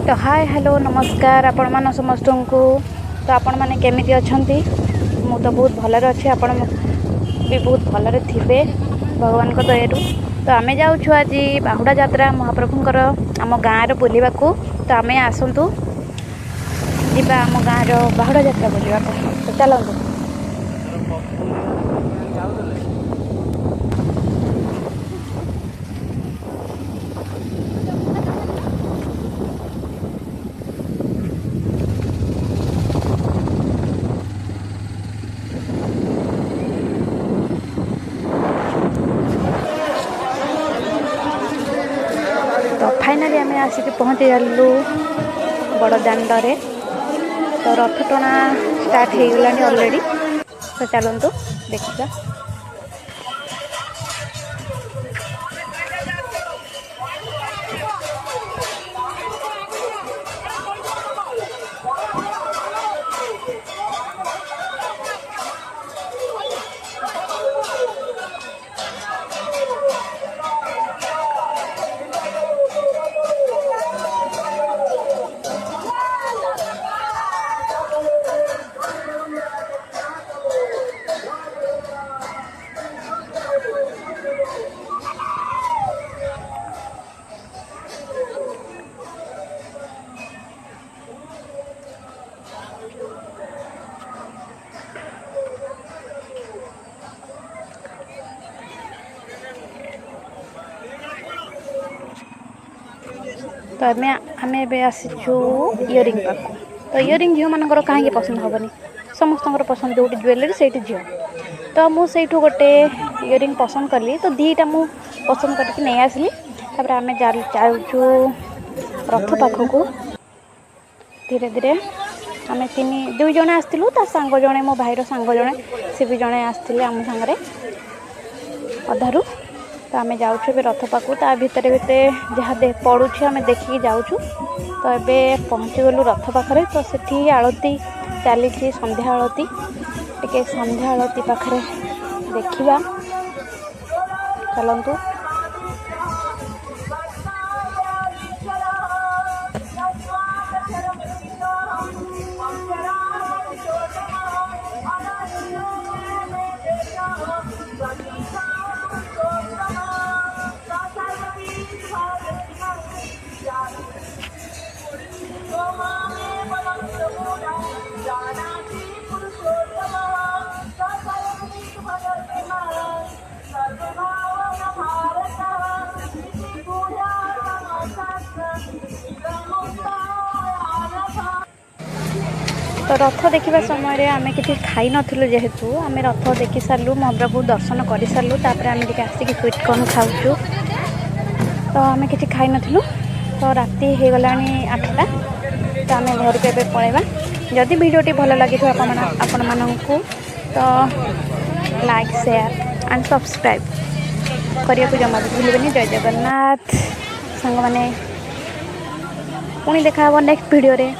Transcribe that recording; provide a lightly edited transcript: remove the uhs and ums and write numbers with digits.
तो hi hello नमस्कार आपण मान समस्त को। तो आपण मैंने केमिति अछंती मु तो बहुत भलर अच्छे आपण भी बहुत भलरे थिबे भगवान को दयारू। तो आम जाऊँ आज बाहुड़ा यात्रा महाप्रभुंकर आम गाँव बुलवा को। तो आम आसतु जीवा आम गाँव बाहुड़ा यात्रा बुलवा को। तो चलतु तो फाइनाली आम आसिक पहुँची गलु बड़ दाण्डे। तो रथ टଣା स्टार्ट हो गलानी ऑलरेडी। तो चलतु देखा। तो आम आसीचु इयरिंग पाक। तो इयरिंग झील मानकर कहीं पसंद हेनी समस्त पसंद जो ज्वेलरी से झील। तो मुझे गोटे इयरिंग पसंद कली। तो दीटा मु पसंद करके नहीं आसली। तापर आम जाऊँ रथ पाखक धीरे धीरे आम दुई जने आसलु। ता सांग जड़े मो भाईर सांग जड़े सी भी जड़े आसते आम सांगे अधारू। तो आम जाऊँ रथ पाक। ता भितर भितर जहाँ पड़ुछ आम देखिकी जाऊँ। तो ये पहुँची गलु रथ पाखे। तो सेठी आलती चली संध्या आलती टे संध्या आलती पाखे देखा। चलतु तो रथ देखा समय आम कि खाई नथिलु। जेहेतु आम रथ देखी सारू महाप्रभु दर्शन कर सारू। तापर आम आसिक स्वीट कॉर्न खाऊँ। तो आम कि खाई नथिलु। तो राति हो गलानी 8टा। तो आम घर को एवं पलैबा। जदि वीडियोटी भल लगी आपण मानू तो लाइक शेयर एंड सब्सक्राइब करने को जमा भी भूलें। जय जगन्नाथ सांग मैंने पुणी देखा नेक्स्ट वीडियो रे।